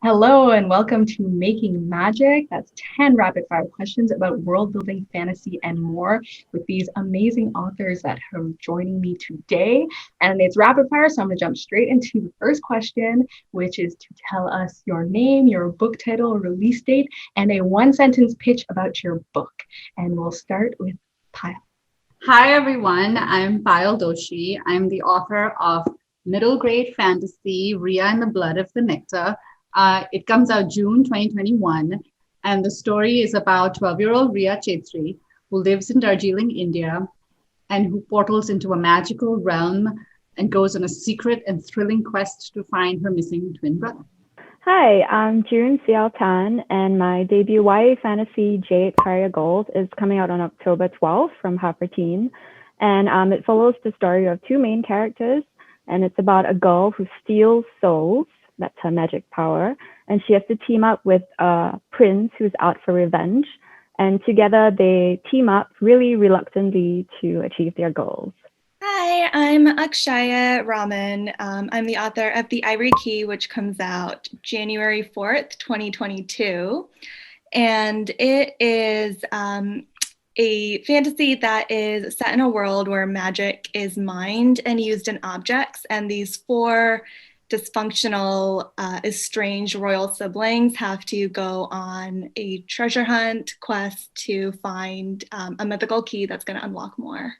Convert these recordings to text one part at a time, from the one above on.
Hello and welcome to Making Magic. That's 10 rapid fire questions about world building, fantasy, and more with these amazing authors that are joining me today. And it's rapid fire, so I'm going to jump straight into the first question, which is to tell us your name, your book title, release date, and a one sentence pitch about your book. And we'll start with Payal. Hi, everyone. I'm Payal Doshi. I'm the author of middle grade fantasy, Ria and the Blood of the Nectar. It comes out June 2021, and the story is about 12-year-old Ria Chetri, who lives in Darjeeling, India, and who portals into a magical realm and goes on a secret and thrilling quest to find her missing twin brother. Hi, I'm June Xiao Tan, and my debut YA fantasy Jade Fire Gold is coming out on October 12th from Harper Teen. And it follows the story of two main characters, and it's about a girl who steals souls. That's her magic power. And she has to team up with a prince who's out for revenge. And together they team up really reluctantly to achieve their goals. Hi, I'm Akshaya Raman. I'm the author of The Ivory Key, which comes out January 4th, 2022. And it is a fantasy that is set in a world where magic is mined and used in objects. And these four dysfunctional, estranged royal siblings have to go on a treasure hunt quest to find a mythical key that's going to unlock more.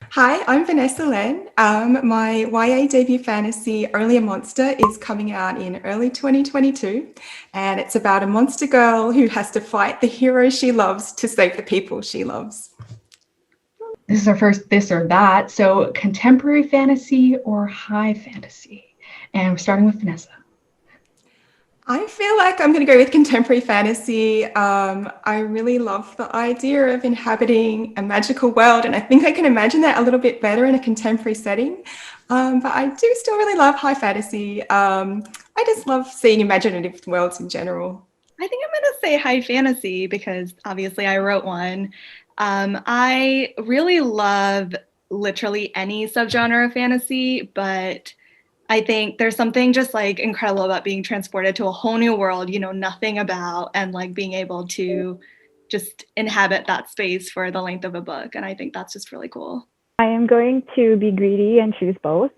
Hi, I'm Vanessa Len. My YA debut fantasy, Only a Monster, is coming out in early 2022. And it's about a monster girl who has to fight the hero she loves to save the people she loves. This is our first this or that. So, contemporary fantasy or high fantasy? And we're starting with Vanessa. I feel like I'm going to go with contemporary fantasy. I really love the idea of inhabiting a magical world, and I think I can imagine that a little bit better in a contemporary setting. But I do still really love high fantasy. I just love seeing imaginative worlds in general. I think I'm going to say high fantasy because obviously I wrote one. I really love literally any subgenre of fantasy, but I think there's something just like incredible about being transported to a whole new world you know nothing about and like being able to just inhabit that space for the length of a book. And I think that's just really cool. I am going to be greedy and choose both.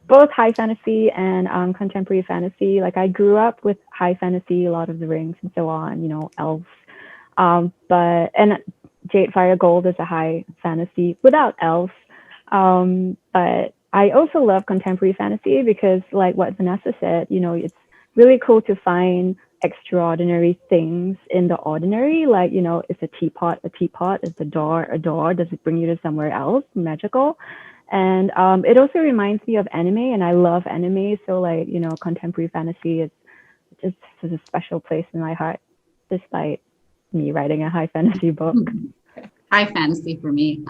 Both high fantasy and contemporary fantasy. Like I grew up with high fantasy, Lord of the Rings and so on, elves. And Jade Fire Gold is a high fantasy without elves. But I also love contemporary fantasy because, like what Vanessa said, it's really cool to find extraordinary things in the ordinary. Like, is a teapot a teapot? Is the door a door? Does it bring you to somewhere else magical? And it also reminds me of anime, and I love anime. So, like, contemporary fantasy is just has a special place in my heart, despite me writing a high fantasy book. High fantasy for me.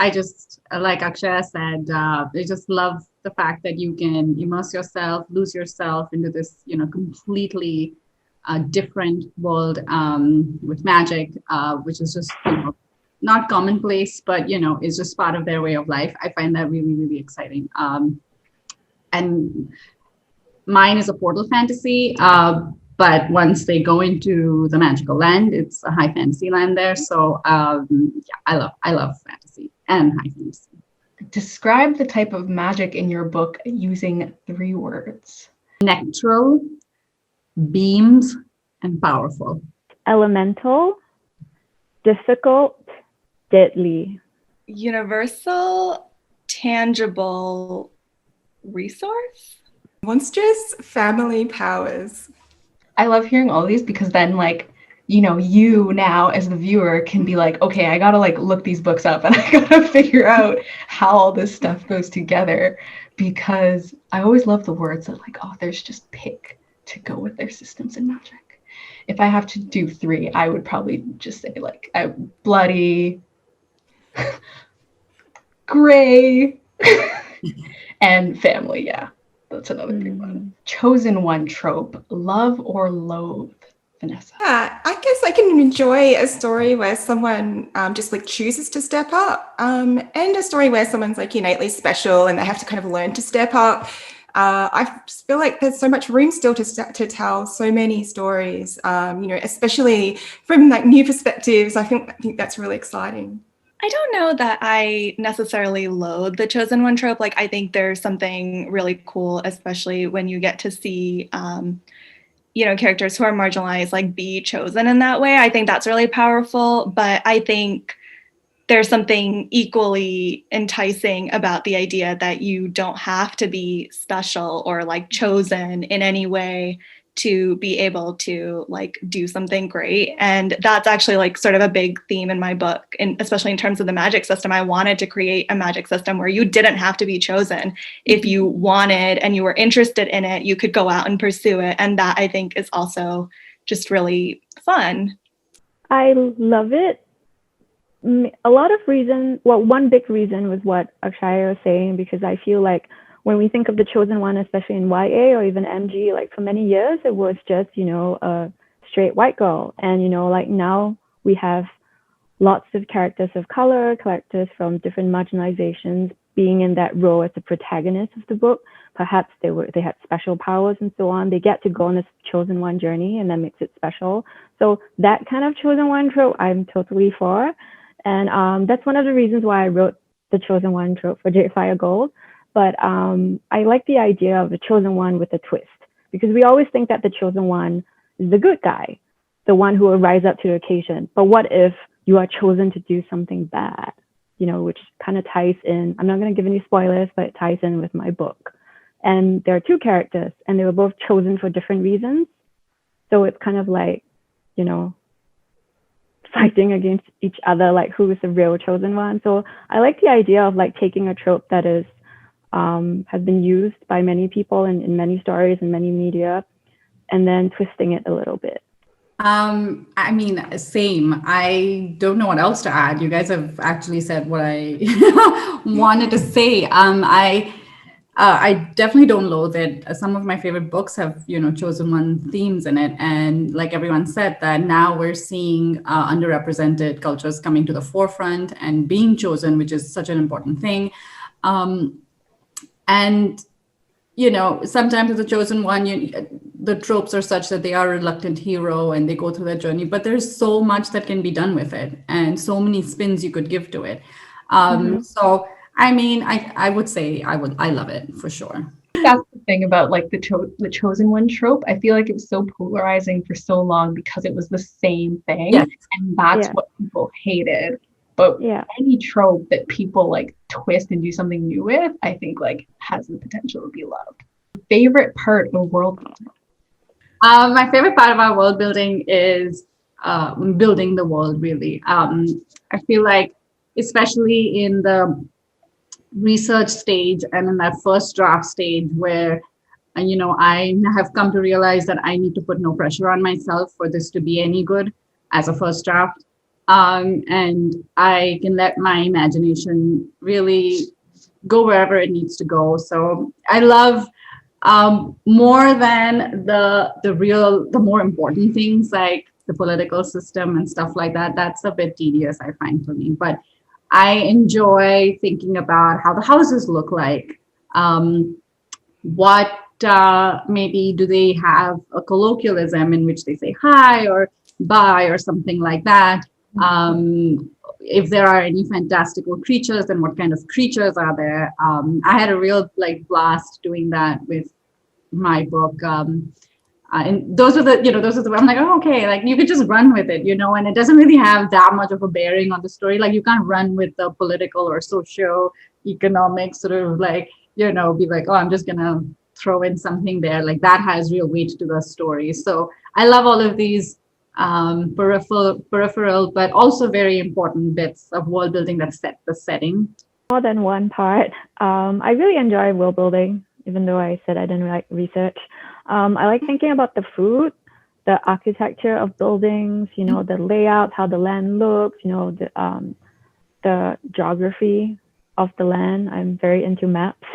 I just, like Akshaya said, I just love the fact that you can immerse yourself, lose yourself into this, completely different world with magic, which is just, not commonplace, but, is just part of their way of life. I find that really, really exciting. And mine is a portal fantasy, but once they go into the magical land, it's a high fantasy land there. So I love fantasy and high fantasy. Describe the type of magic in your book using 3 words. Nectaral, beams, and powerful. Elemental, difficult, deadly. Universal, tangible, resource? Monstrous family powers. I love hearing all these because then, like, you now as the viewer can be like, okay, I gotta like look these books up and I gotta figure out how all this stuff goes together, because I always love the words that like authors just pick to go with their systems and magic. If I have to do 3, I would probably just say like bloody, gray, and family. Yeah, that's another big one. Chosen one trope, love or loathe? Vanessa. Yeah, I guess I can enjoy a story where someone just like chooses to step up, and a story where someone's like innately special and they have to kind of learn to step up. I just feel like there's so much room still to tell so many stories, especially from like new perspectives. I think that's really exciting. I don't know that I necessarily loathe the chosen one trope. Like, I think there's something really cool, especially when you get to see, characters who are marginalized, like, be chosen in that way. I think that's really powerful. But I think there's something equally enticing about the idea that you don't have to be special or like chosen in any way to be able to like do something great. And that's actually like sort of a big theme in my book, and especially in terms of the magic system. I wanted to create a magic system where you didn't have to be chosen. If you wanted and you were interested in it, you could go out and pursue it. And that, I think, is also just really fun. I love it. A lot of reasons. Well, one big reason was what Akshaya was saying, because I feel like when we think of the chosen one, especially in YA or even MG, like for many years, it was just, a straight white girl. And, like now we have lots of characters of color, characters from different marginalizations being in that role as the protagonist of the book. Perhaps they had special powers and so on. They get to go on this chosen one journey, and that makes it special. So that kind of chosen one trope, I'm totally for. And that's one of the reasons why I wrote the chosen one trope for Jade Fire Gold. But I like the idea of the chosen one with a twist, because we always think that the chosen one is the good guy, the one who will rise up to the occasion. But what if you are chosen to do something bad, which kind of ties in. I'm not going to give any spoilers, but it ties in with my book. And there are two characters, and they were both chosen for different reasons. So it's kind of like, fighting against each other, like who is the real chosen one. So I like the idea of like taking a trope that is has been used by many people in many stories and many media, and then twisting it a little bit. I mean, same. I don't know what else to add. You guys have actually said what I wanted to say. I definitely don't loathe it. Some of my favorite books have, chosen one themes in it. And like everyone said, that now we're seeing underrepresented cultures coming to the forefront and being chosen, which is such an important thing. And, sometimes as a chosen one, the tropes are such that they are a reluctant hero and they go through that journey. But there's so much that can be done with it and so many spins you could give to it. So I mean, I would say I love it for sure. That's the thing about like the chosen one trope. I feel like it was so polarizing for so long because it was the same thing, Yes. and that's what people hated. But any trope that people like twist and do something new with, I think like has the potential to be loved. Favorite part of world building? My favorite part about world building is building the world, really. I feel like, especially in the research stage and in that first draft stage where I have come to realize that I need to put no pressure on myself for this to be any good as a first draft, and I can let my imagination really go wherever it needs to go. So I love more than the more important things like the political system and stuff like that. That's a bit tedious, I find, for me, but I enjoy thinking about how the houses look like. What maybe do they have a colloquialism in which they say hi or bye or something like that? If there are any fantastical creatures, then what kind of creatures are there? I had a real blast doing that with my book. And those are the I'm like, oh, okay, you could just run with it, and it doesn't really have that much of a bearing on the story. You can't run with the political or socio-economic sort of be like, oh, I'm just gonna throw in something there. That has real weight to the story. So I love all of these peripheral, but also very important bits of world building that set the setting. More than one part. I really enjoy world building, even though I said I didn't like research. I like thinking about the food, the architecture of buildings, the layout, how the land looks, the geography of the land. I'm very into maps.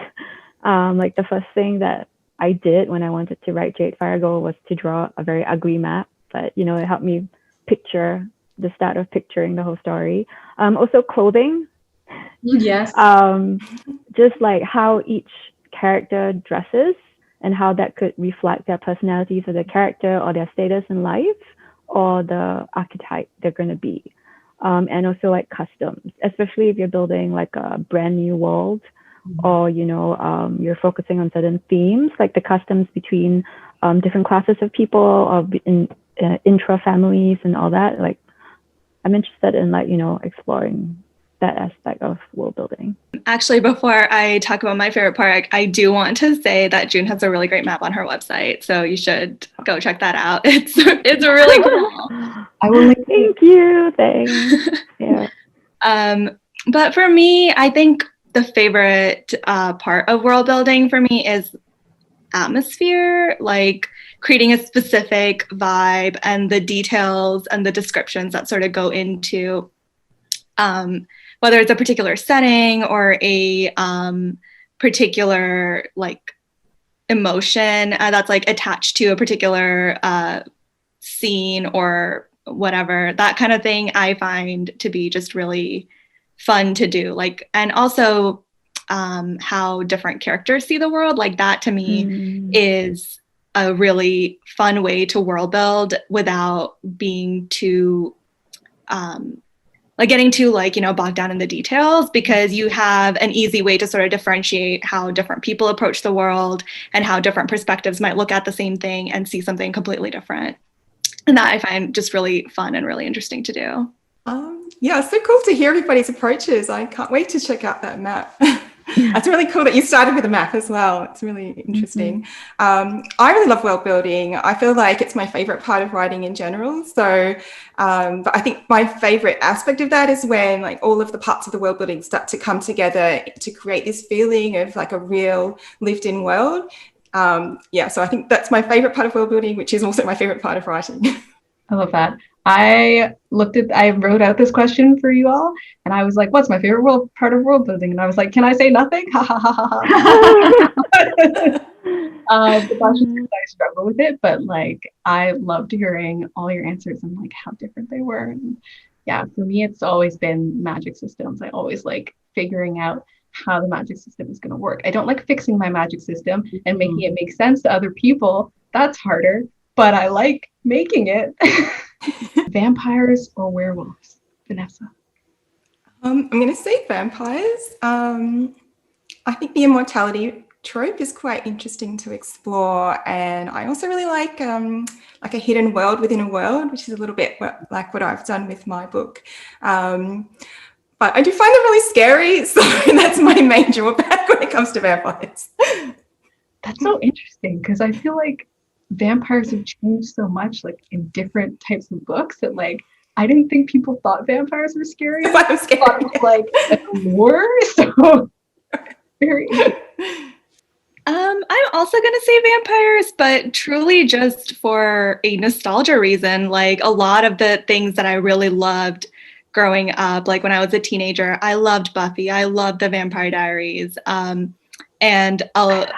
The first thing that I did when I wanted to write Jade Fire Gold was to draw a very ugly map, but it helped me picture the start of picturing the whole story. Also clothing. Yes. Just like how each character dresses and how that could reflect their personalities or their character or their status in life or the archetype they're going to be. And also like customs, especially if you're building like a brand new world, or, you know, you're focusing on certain themes, like the customs between different classes of people or in intra families and all that. Like, I'm interested in, like, you know, exploring that aspect of world building. Actually, before I talk about my favorite part, I do want to say that June has a really great map on her website, so you should go check that out. It's really cool. I will. Thank you. Thanks. Yeah. But for me, I think the favorite part of world building for me is atmosphere, like creating a specific vibe and the details and the descriptions that sort of go into whether it's a particular setting or a particular like emotion that's like attached to a particular scene or whatever. That kind of thing I find to be just really fun to do. Like, and also how different characters see the world. Like that to me is a really fun way to world build without being too like getting too like, you know, bogged down in the details, because you have an easy way to sort of differentiate how different people approach the world and how different perspectives might look at the same thing and see something completely different. And that I find just really fun and really interesting to do. Yeah, it's so cool to hear everybody's approaches. I can't wait to check out that map. It's really cool that you started with a map as well. It's really interesting. I really love world building. I feel like it's my favorite part of writing in general. So, but I think my favorite aspect of that is when like all of the parts of the world building start to come together to create this feeling of like a real lived in world. Yeah, so I think that's my favorite part of world building, which is also my favorite part of writing. I love that. I wrote out this question for you all, and I was like, what's my favorite part of world building? And I was like, can I say nothing? Ha ha ha ha. But that's just because I struggle with it. But like, I loved hearing all your answers and like how different they were. And yeah, for me, it's always been magic systems. I always like figuring out how the magic system is going to work. I don't like fixing my magic system and making it make sense to other people. That's harder, but I like making it. Vampires or werewolves, Vanessa? I'm going to say vampires. I think the immortality trope is quite interesting to explore, and I also really like a hidden world within a world, which is a little bit like what I've done with my book. But I do find them really scary, so that's my main drawback when it comes to vampires. That's so interesting, because I feel like vampires have changed so much, like in different types of books, that like I didn't think people thought vampires were scary. I'm scared. I thought it was like a war. So very. I'm also gonna say vampires, but truly just for a nostalgia reason. Like a lot of the things that I really loved growing up, like when I was a teenager, I loved Buffy. I loved the Vampire Diaries. And Twilight.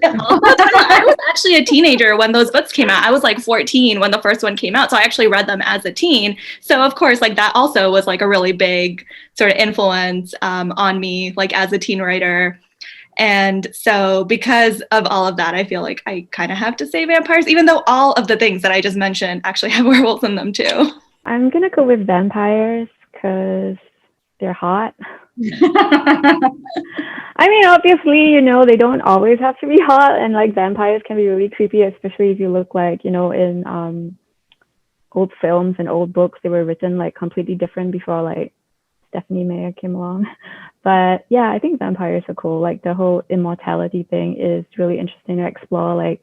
I was actually a teenager when those books came out. I was like 14 when the first one came out. So I actually read them as a teen. So of course, like that also was like a really big sort of influence on me, like as a teen writer. And so because of all of that, I feel like I kind of have to say vampires, even though all of the things that I just mentioned actually have werewolves in them too. I'm going to go with vampires because they're hot. I mean, obviously, you know, they don't always have to be hot, and like vampires can be really creepy, especially if you look like, you know, in old films and old books, they were written like completely different before like Stephanie Meyer came along. But yeah, I think vampires are cool. Like the whole immortality thing is really interesting to explore. Like,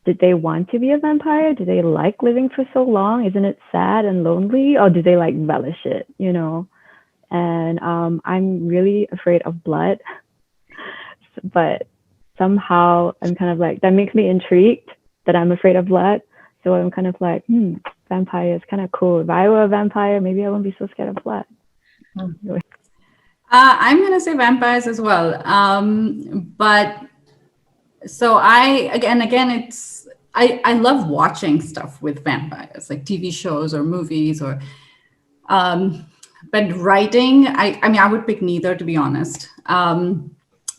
did they want to be a vampire? Do they like living for so long? Isn't it sad and lonely? Or do they like relish it, you know? And I'm really afraid of blood, but somehow I'm kind of like, that makes me intrigued that I'm afraid of blood. So I'm kind of like, vampire is kind of cool. If I were a vampire, maybe I wouldn't be so scared of blood. I'm going to say vampires as well. But so I love watching stuff with vampires, like TV shows or movies or, But writing, I mean, I would pick neither, to be honest.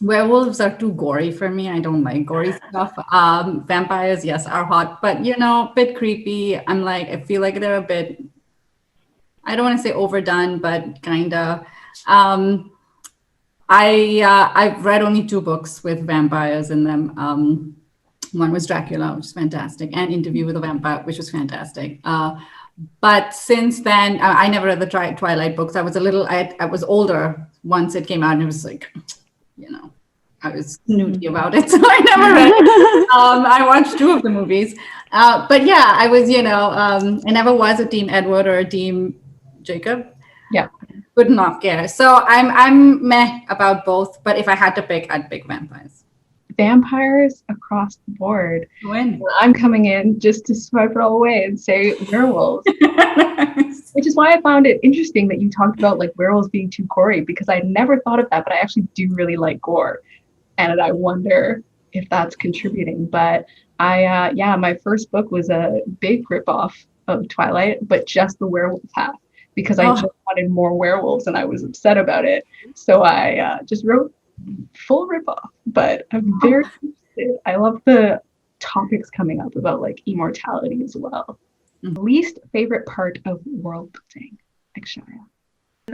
Werewolves are too gory for me. I don't like gory stuff. Vampires, yes, are hot, but a bit creepy. I feel like they're a bit, I don't want to say overdone, but kind of. I've read only 2 books with vampires in them. One was Dracula, which is fantastic, and Interview with a Vampire, which was fantastic. But since then, I never read the Twilight books. I was older once it came out, and it was like, I was snooty about it, so I never read it. I watched 2 of the movies. But yeah, I was, I never was a team Edward or a team Jacob. Yeah. Would not care. So I'm meh about both, but if I had to pick, I'd pick vampires. Vampires across the board. When? I'm coming in just to swipe it all away and say werewolves. Which is why I found it interesting that you talked about like werewolves being too gory, because I never thought of that, but I actually do really like gore. And I wonder if that's contributing. But my first book was a big ripoff of Twilight, but just the werewolf half, because I just wanted more werewolves and I was upset about it. So I just wrote full ripoff. But I'm very interested. I love the topics coming up about like immortality as well. Least favorite part of world building, Akshaya?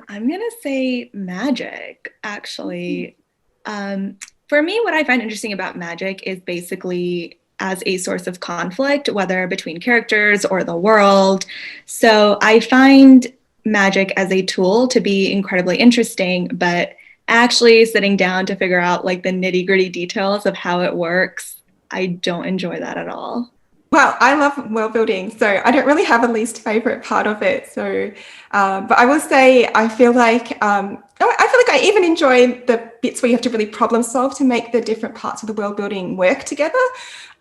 I'm going to say magic, actually. For me, what I find interesting about magic is basically as a source of conflict, whether between characters or the world. So I find magic as a tool to be incredibly interesting, but actually sitting down to figure out like the nitty-gritty details of how it works, I don't enjoy that at all. Well, I love world building, so I don't really have a least favorite part of it. So, but I will say I feel like I even enjoy the bits where you have to really problem solve to make the different parts of the world building work together.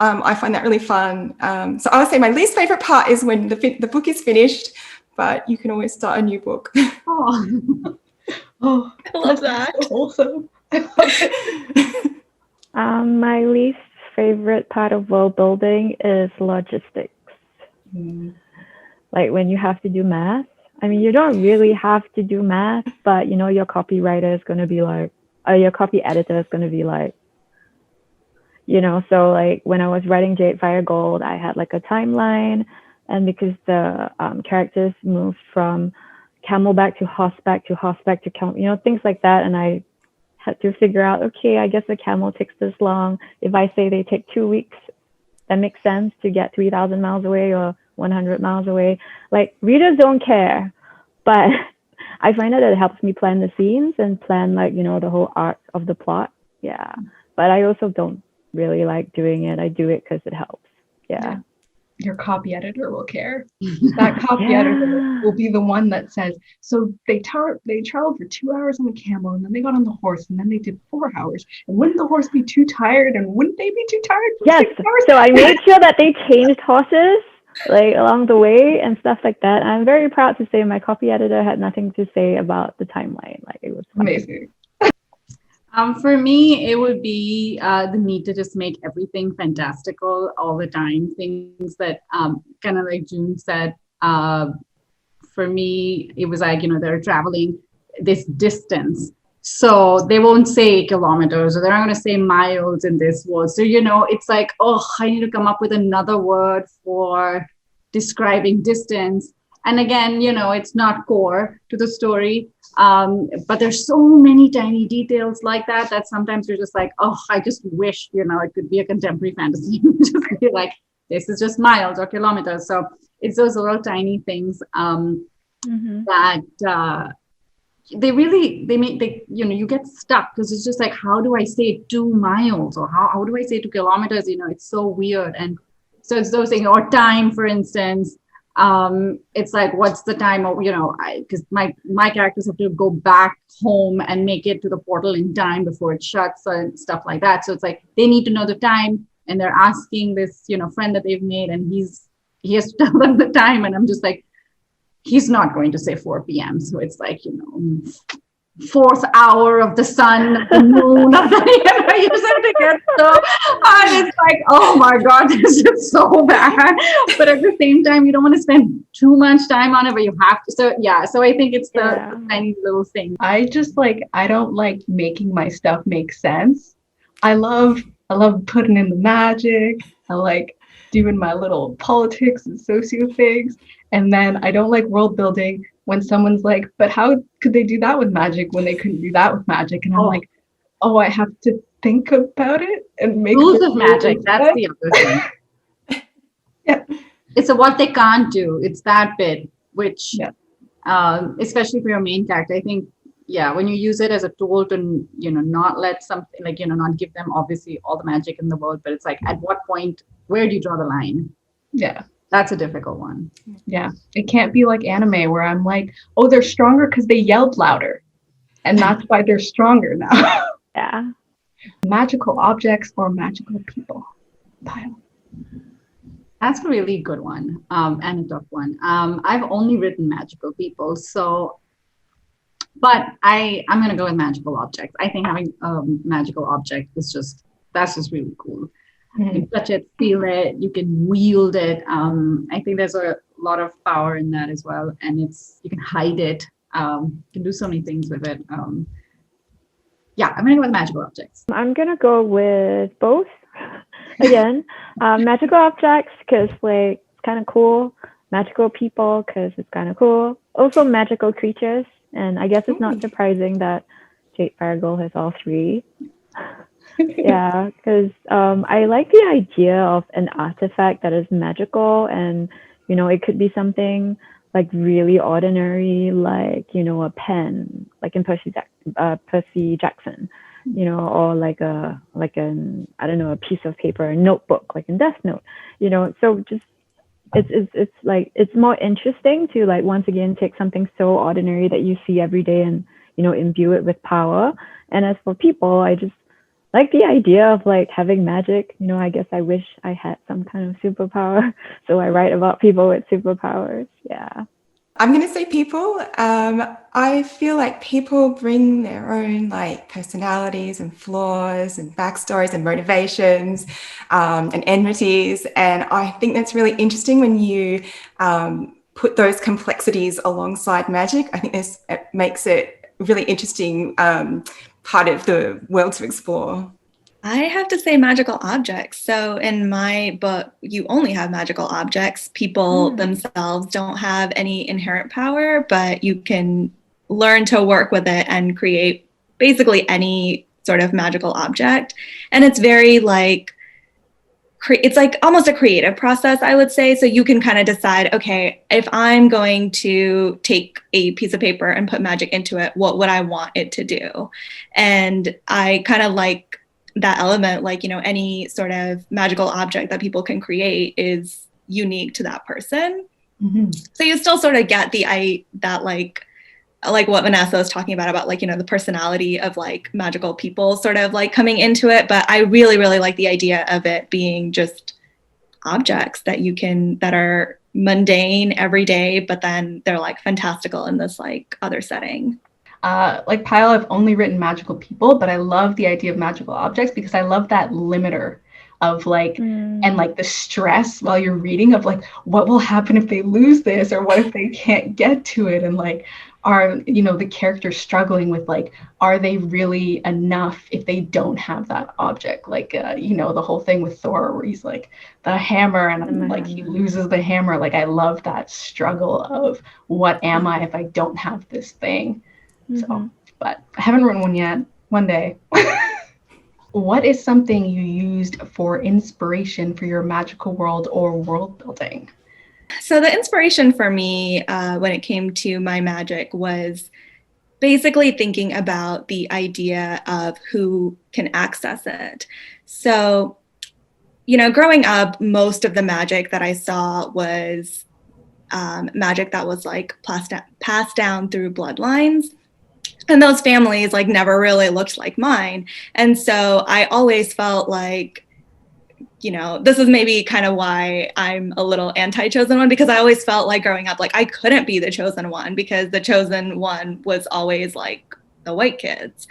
I find that really fun. So I would say my least favorite part is when the book is finished, but you can always start a new book. Oh, I love that. So wholesome. My least favorite part of world building is logistics. Like when you have to do math. I mean, you don't really have to do math, but your copywriter is going to be like, or your copy editor is going to be like, so like when I was writing Jade Fire Gold, I had like a timeline, and because the characters moved from camelback to horseback to camel, things like that, and I had to figure out, okay, I guess a camel takes this long. If I say they take 2 weeks, that makes sense to get 3,000 miles away or 100 miles away. Like, readers don't care, but I find that it helps me plan the scenes and plan, like, the whole arc of the plot. Yeah. But I also don't really like doing it. I do it because it helps. Yeah. Your copy editor will care. That copy editor will be the one that says, so they traveled for 2 hours on the camel, and then they got on the horse, and then they did 4 hours. And wouldn't the horse be too tired? And wouldn't they be too tired for 6 hours? So I made sure that they changed horses like along the way and stuff like that. I'm very proud to say my copy editor had nothing to say about the timeline. Like, it was amazing. For me, it would be the need to just make everything fantastical all the time. Things that kind of like June said, for me, it was like, they're traveling this distance. So they won't say kilometers, or they're not going to say miles in this word. So, it's like, I need to come up with another word for describing distance. And again, it's not core to the story. But there's so many tiny details like that sometimes you're just like, I just wish, it could be a contemporary fantasy. Just be like, this is just miles or kilometers. So it's those little tiny things that you get stuck, because it's just like, how do I say 2 miles, or how do I say 2 kilometers? It's so weird. And so it's those things, or time, for instance. It's like, what's the time of, because my characters have to go back home and make it to the portal in time before it shuts and stuff like that. So it's like, they need to know the time, and they're asking this, friend that they've made, and he has to tell them the time. And I'm just like, he's not going to say 4 p.m. So it's like, 4th hour of the sun, the moon, of the, you just have to get so, and it's like, oh my God, this is so bad. But at the same time, you don't want to spend too much time on it, but you have to. So yeah, so I think it's the tiny little thing. I just like, I don't like making my stuff make sense. I love putting in the magic. I like doing my little politics and socio figs. And then I don't like world building when someone's like, but how could they do that with magic when they couldn't do that with magic? And I'm like, oh, I have to think about it and make rules of magic. That's the other thing. Yeah. It's what they can't do. It's that bit, which, especially for your main character, I think, yeah, when you use it as a tool to, not let something like, not give them obviously all the magic in the world, but it's like, at what point, where do you draw the line? Yeah. That's a difficult one. Yeah. It can't be like anime where I'm like, oh, they're stronger because they yelled louder. And that's why they're stronger now. Yeah. Magical objects or magical people? Payal. That's a really good one, and a tough one. I've only written magical people, but I'm gonna go with magical objects. I think having a magical object is that's just really cool. You can touch it, feel it, you can wield it. I think there's a lot of power in that as well, and you can hide it. You can do so many things with it. Yeah, I'm gonna go with magical objects. I'm gonna go with both. Again, magical objects because like it's kind of cool. Magical people because it's kind of cool. Also magical creatures, and I guess it's not surprising that Jade Fire Girl has all three. Yeah, because I like the idea of an artifact that is magical, and it could be something like really ordinary, like a pen, like in Percy Jackson, or like an I don't know, a piece of paper, a notebook, like in Death Note, So just it's like it's more interesting to like once again take something so ordinary that you see every day and imbue it with power. And as for people, I just like the idea of like having magic. I guess I wish I had some kind of superpower. So I write about people with superpowers. Yeah. I'm going to say people. I feel like people bring their own like personalities and flaws and backstories and motivations and enmities. And I think that's really interesting when you put those complexities alongside magic. I think it makes it a really interesting part of the world to explore. I have to say magical objects. So in my book, you only have magical objects. People themselves don't have any inherent power, but you can learn to work with it and create basically any sort of magical object. And it's very like, it's like almost a creative process, I would say. So you can kind of decide, okay, if I'm going to take a piece of paper and put magic into it, what would I want it to do? And I kind of like that element, like, any sort of magical object that people can create is unique to that person. So you still sort of get that like what Vanessa was talking about like, the personality of like magical people sort of like coming into it. But I really, really like the idea of it being just objects that are mundane every day, but then they're like fantastical in this like other setting. Like Payal, I've only written magical people, but I love the idea of magical objects because I love that limiter of like, and like the stress while you're reading of like, what will happen if they lose this, or what if they can't get to it? And like, are, the characters struggling with like, are they really enough if they don't have that object? Like, the whole thing with Thor where he's like the hammer and like he loses the hammer. Like, I love that struggle of what am I if I don't have this thing? So, but I haven't written one yet. One day. What is something you used for inspiration for your magical world or world building? So the inspiration for me when it came to my magic was basically thinking about the idea of who can access it. So, growing up, most of the magic that I saw was magic that was like passed down through bloodlines. And those families like never really looked like mine. And so I always felt like, this is maybe kind of why I'm a little anti-chosen one, because I always felt like growing up, like I couldn't be the chosen one because the chosen one was always like the white kids.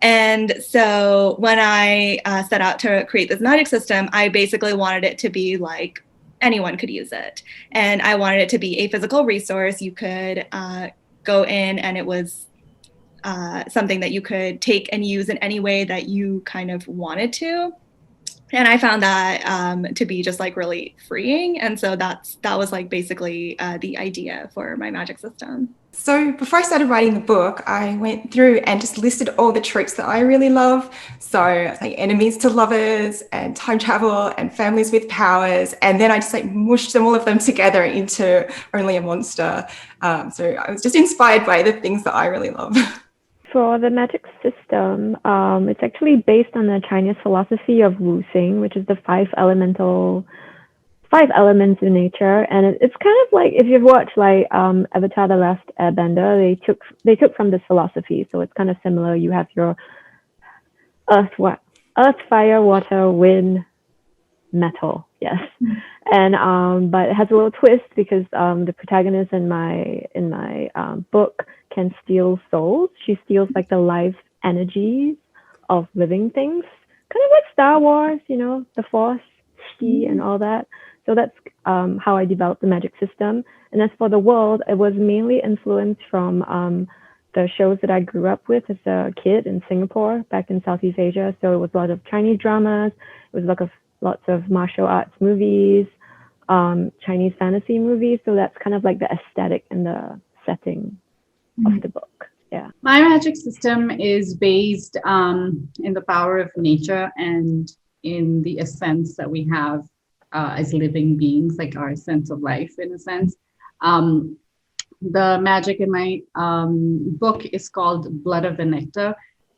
And so when I set out to create this magic system, I basically wanted it to be like anyone could use it. And I wanted it to be a physical resource. You could go in and it was something that you could take and use in any way that you kind of wanted to. And I found that to be just like really freeing. And so that was like basically the idea for my magic system. So before I started writing the book, I went through and just listed all the tropes that I really love. So like enemies to lovers and time travel and families with powers. And then I just like mushed all of them together into only a monster. So I was just inspired by the things that I really love. For the magic system, it's actually based on the Chinese philosophy of wuxing, which is the five elements in nature. And it's kind of like, if you've watched like Avatar: The Last Airbender, they took from this philosophy. So it's kind of similar. You have your earth, fire, water, wind, metal. Yes. And but it has a little twist because the protagonist in my book can steal souls. She steals like the life energies of living things, kind of like Star Wars, the Force, Qi, and all that. So that's how I developed the magic system. And as for the world, it was mainly influenced from the shows that I grew up with as a kid in Singapore, back in Southeast Asia. So it was a lot of Chinese dramas. It was lots of martial arts movies, Chinese fantasy movies. So that's kind of like the aesthetic and the setting of the book. Yeah. My magic system is based in the power of nature and in the essence that we have as living beings, like our sense of life in a sense. The magic in my book is called Blood of the Nectar,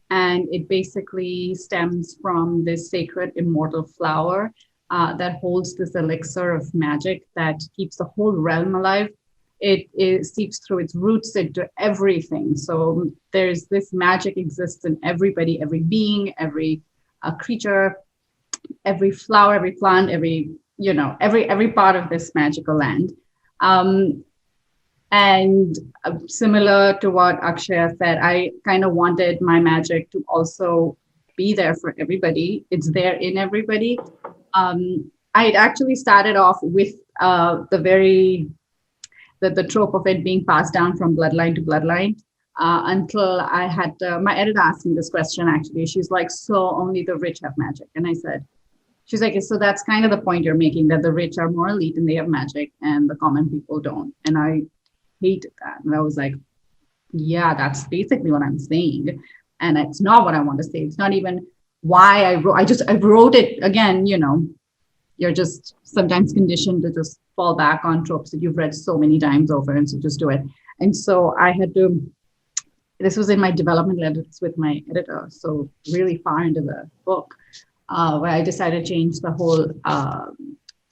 and it basically stems from this sacred immortal flower that holds this elixir of magic that keeps the whole realm alive. It seeps through its roots into everything. So there's this magic exists in everybody, every being, every creature, every flower, every plant, every part of this magical land. And similar to what Akshaya said, I kind of wanted my magic to also be there for everybody. It's there in everybody. I had actually started off with the trope of it being passed down from bloodline to bloodline until I had my editor asked me this question. Actually, she's like, so only the rich have magic? And I said, she's like, so that's kind of the point you're making, that the rich are more elite and they have magic and the common people don't. And I hated that. And I was like, yeah, that's basically what I'm saying. And it's not what I want to say. It's not even why I wrote it again. You're just sometimes conditioned to just fall back on tropes that you've read so many times over, and so just do it. And so I had to, this was in my development letters with my editor, so really far into the book, where I decided to change the whole,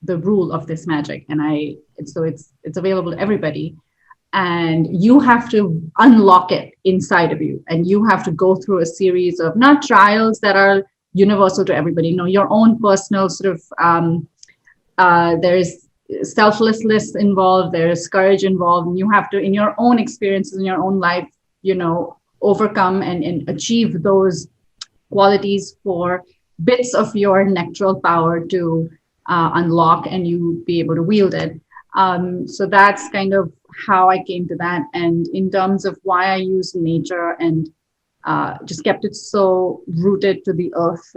the rule of this magic. And so it's available to everybody. And you have to unlock it inside of you. And you have to go through a series of not trials that are universal to everybody, your own personal sort of, there's selflessness involved, there's courage involved, and you have to, in your own experiences, in your own life, overcome and achieve those qualities for bits of your nectaral power to unlock and you be able to wield it. So that's kind of how I came to that. And in terms of why I use nature and just kept it so rooted to the earth,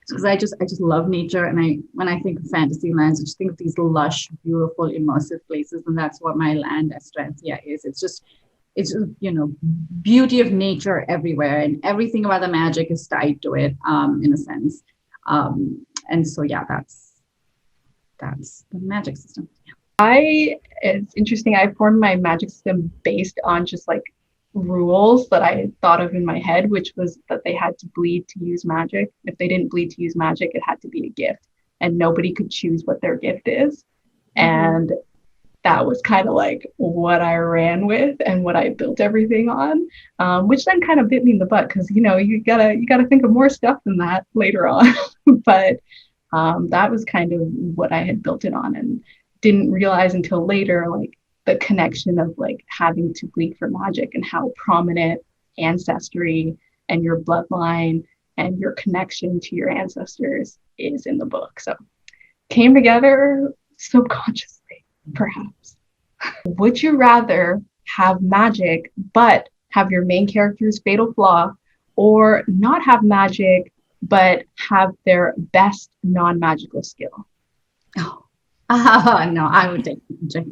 because I just love nature. And when I think of fantasy lands, I just think of these lush, beautiful, immersive places. And that's what my land, Estrancia, is. It's just beauty of nature everywhere, and everything about the magic is tied to it, in a sense. And so, yeah, that's the magic system. It's interesting. I formed my magic system based on just like rules that I thought of in my head, which was that they had to bleed to use magic. If they didn't bleed to use magic, it had to be a gift, and nobody could choose what their gift is. And that was kind of like what I ran with and what I built everything on, which then kind of bit me in the butt because you gotta think of more stuff than that later on. But that was kind of what I had built it on, and didn't realize until later like the connection of like having to bleed for magic and how prominent ancestry and your bloodline and your connection to your ancestors is in the book. So came together subconsciously, perhaps. Would you rather have magic but have your main character's fatal flaw, or not have magic but have their best non-magical skill? No, I would take magic.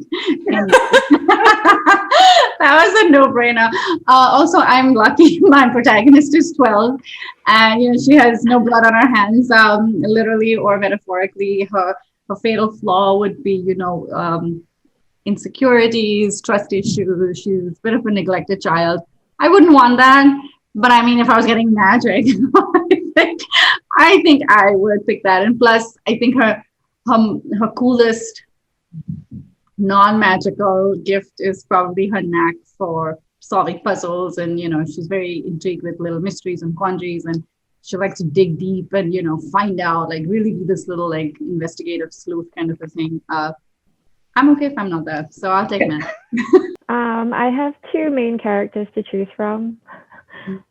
That was a no-brainer. Also, I'm lucky. My protagonist is 12, and she has no blood on her hands, literally or metaphorically. Her fatal flaw would be, insecurities, trust issues. She's a bit of a neglected child. I wouldn't want that. But I mean, if I was getting magic, I think I would pick that. And plus, I think her coolest non-magical gift is probably her knack for solving puzzles, and she's very intrigued with little mysteries and quandaries, and she likes to dig deep and find out, like really be this little like investigative sleuth kind of a thing. I'm okay if I'm not there, so I'll take magic. I have two main characters to choose from.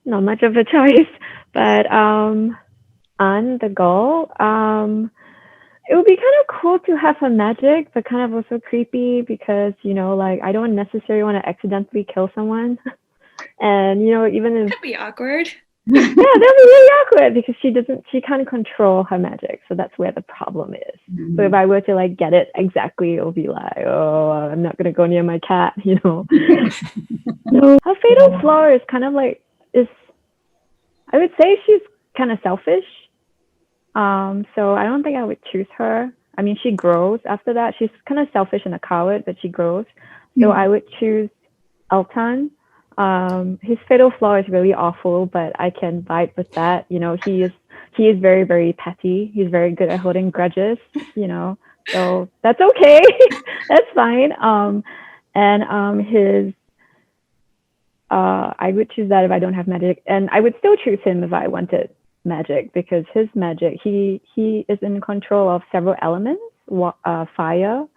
Not much of a choice, but on the goal, it would be kind of cool to have her magic, but kind of also creepy because, like I don't necessarily want to accidentally kill someone. And, even if... That'd be awkward. Yeah, that'd be really awkward because she can't control her magic. So that's where the problem is. Mm-hmm. So if I were to like get it exactly, it'll be like, oh, I'm not going to go near my cat, No, her fatal flaw is kind of like, I would say she's kind of selfish. So I don't think I would choose her. I mean, she grows after that. She's kind of selfish and a coward, but she grows. So I would choose Elton. His fatal flaw is really awful, but I can vibe with that. He is very, very petty. He's very good at holding grudges, so that's okay. That's fine. I would choose that if I don't have magic, and I would still choose him if I wanted magic, because his magic, he is in control of several elements: fire,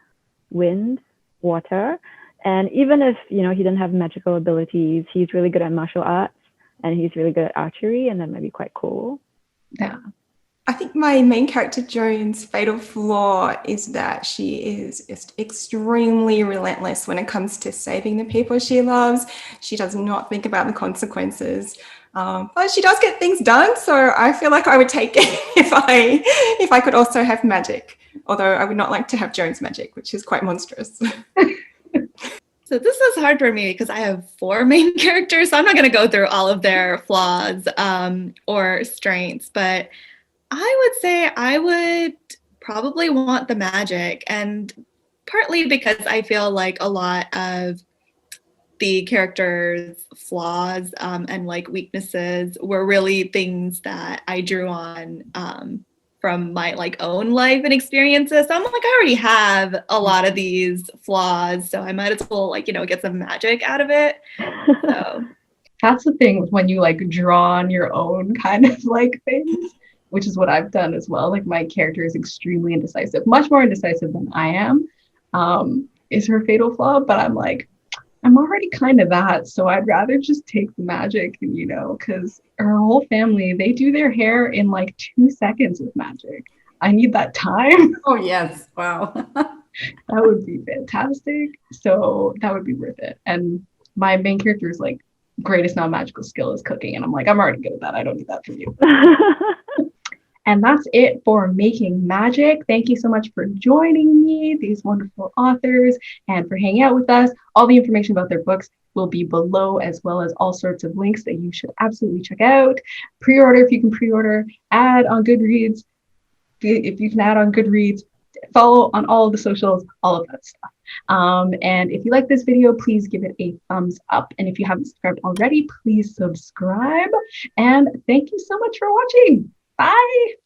wind, water. And even if he didn't have magical abilities, he's really good at martial arts, and he's really good at archery, and that might be quite cool. Yeah. I think my main character, Joan's fatal flaw is that she is just extremely relentless when it comes to saving the people she loves. She does not think about the consequences, but she does get things done. So I feel like I would take it if I could also have magic. Although I would not like to have Joan's magic, which is quite monstrous. So this is hard for me because I have 4 main characters. So I'm not going to go through all of their flaws or strengths, but I would say I would probably want the magic, and partly because I feel like a lot of the characters' flaws and like weaknesses were really things that I drew on from my like own life and experiences. So I'm like, I already have a lot of these flaws, so I might as well like, get some magic out of it. So that's the thing when you like draw on your own kind of like things, which is what I've done as well. Like my character is extremely indecisive, much more indecisive than I am, is her fatal flaw. But I'm like, I'm already kind of that, so I'd rather just take the magic, because her whole family, they do their hair in like 2 seconds with magic. I need that time. Oh, yes. Wow. That would be fantastic. So that would be worth it. And my main character's like greatest non-magical skill is cooking. And I'm like, I'm already good at that. I don't need that from you. And that's it for Making Magic. Thank you so much for joining me, these wonderful authors, and for hanging out with us. All the information about their books will be below, as well as all sorts of links that you should absolutely check out. Pre-order if you can pre-order, add on Goodreads if you can add on Goodreads, follow on all of the socials, all of that stuff. And if you like this video, please give it a thumbs up. And if you haven't subscribed already, please subscribe. And thank you so much for watching. Bye.